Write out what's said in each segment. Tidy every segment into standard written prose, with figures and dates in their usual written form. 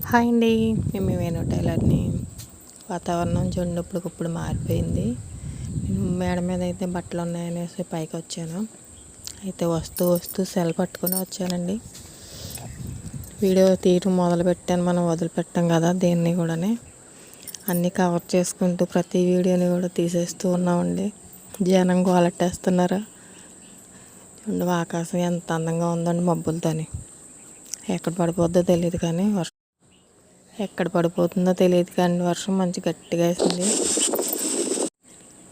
Hi అండి, మేము వేణు టైలర్ని. వాతావరణం చూడండి ఇప్పటికప్పుడు మారిపోయింది. నేను మేడ మీద అయితే బట్టలు ఉన్నాయనేసి పైకి వచ్చాను. అయితే వస్తూ సెల్ పట్టుకొని వచ్చానండి. వీడియో తీయటం మొదలుపెట్టాను, మనం వదిలిపెట్టాం కదా దేన్ని కూడా. అన్నీ కవర్ చేసుకుంటూ ప్రతి వీడియోని కూడా తీసేస్తూ ఉన్నామండి. జనం గోలెట్టేస్తున్నారు. చూడండి ఆకాశం ఎంత అందంగా ఉందండి మబ్బులతోని. ఎక్కడ పడిపోద్దో తెలియదు కానీ ఎక్కడ పడిపోతుందో తెలియదు కానీ వర్షం మంచి గట్టిగా వేసింది.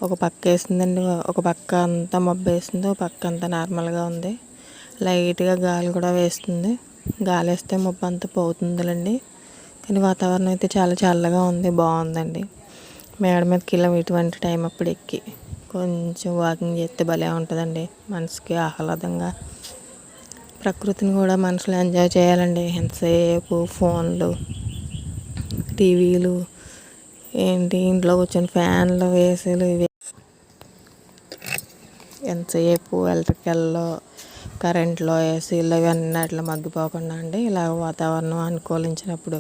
ఒక పక్క వేసిందండి, ఒక పక్క అంతా మబ్బు వేసింది, ఒక పక్క అంతా నార్మల్గా ఉంది. లైట్గా గాలి కూడా వేస్తుంది. గాలి వేస్తే మబ్బు అంతా పోతుందిలేండి. కానీ వాతావరణం అయితే చాలా చల్లగా ఉంది, బాగుందండి. మేడ మీదకి వెళ్ళాం ఇటువంటి టైం అప్పుడు ఎక్కి కొంచెం వాకింగ్ చేస్తే భలే ఉంటుందండి, మనసుకి ఆహ్లాదంగా. ప్రకృతిని కూడా మనుషులు ఎంజాయ్ చేయాలండి. ఎంతసేపు ఫోన్లు, టీవీలు ఏంటి, ఇంట్లో కూర్చొని ఫ్యాన్లు, ఏసీలు, ఇవి ఎంతసేపు ఎలక్ట్రికల్లో, కరెంట్లో, ఏసీలు ఇవన్నీ అట్లా మగ్గిపోకుండా అండి ఇలా వాతావరణం అనుకూలించినప్పుడు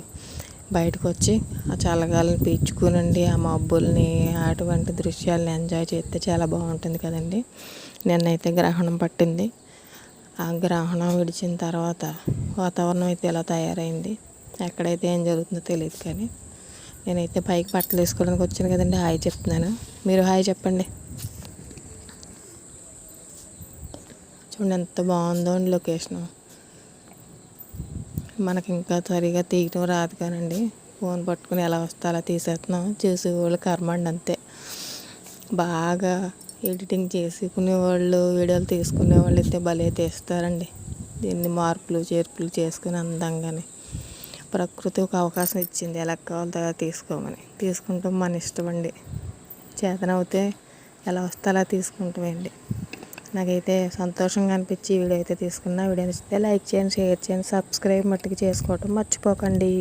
బయటకు వచ్చి ఆ చల్లగాలిని పీల్చుకునండి, ఆ మబ్బుల్ని, అటువంటి దృశ్యాలను ఎంజాయ్ చేస్తే చాలా బాగుంటుంది కదండి. నిన్నైతే గ్రహణం పట్టింది. ఆ గ్రహణం విడిచిన తర్వాత వాతావరణం అయితే ఇలా తయారైంది. ఎక్కడైతే ఏం జరుగుతుందో తెలియదు కానీ నేనైతే పైకి బట్టలు వేసుకోవడానికి వచ్చాను కదండి. హాయ్ చెప్తున్నాను, మీరు హాయ్ చెప్పండి. చూడండి ఎంత బాగుందో అండి లొకేషను. మనకి ఇంకా సరిగా తీయటం రాదు కానండి, ఫోన్ పట్టుకుని ఎలా వస్తే అలా తీసేస్తున్నాం. చూసేవాళ్ళు కర్మండి అంతే. బాగా ఎడిటింగ్ చేసుకునేవాళ్ళు, వీడియోలు తీసుకునేవాళ్ళు అయితే భలే తీస్తారండి. దీన్ని మార్పులు చేర్పులు చేసుకుని అందంగానే ప్రకృతి ఒక అవకాశం ఇచ్చింది, ఎలా కావాలో అలా తీసుకోమని. తీసుకుంటాం, మన ఇష్టం అండి. చేతనవుతే ఎలా వస్తే అలా తీసుకుంటామండి. నాకైతే సంతోషంగా అనిపించి వీడియో అయితే తీసుకున్నా. వీడియో నచ్చితే లైక్ చేయండి, షేర్ చేయండి, సబ్స్క్రైబ్ మట్టుకు చేసుకోవటం మర్చిపోకండి.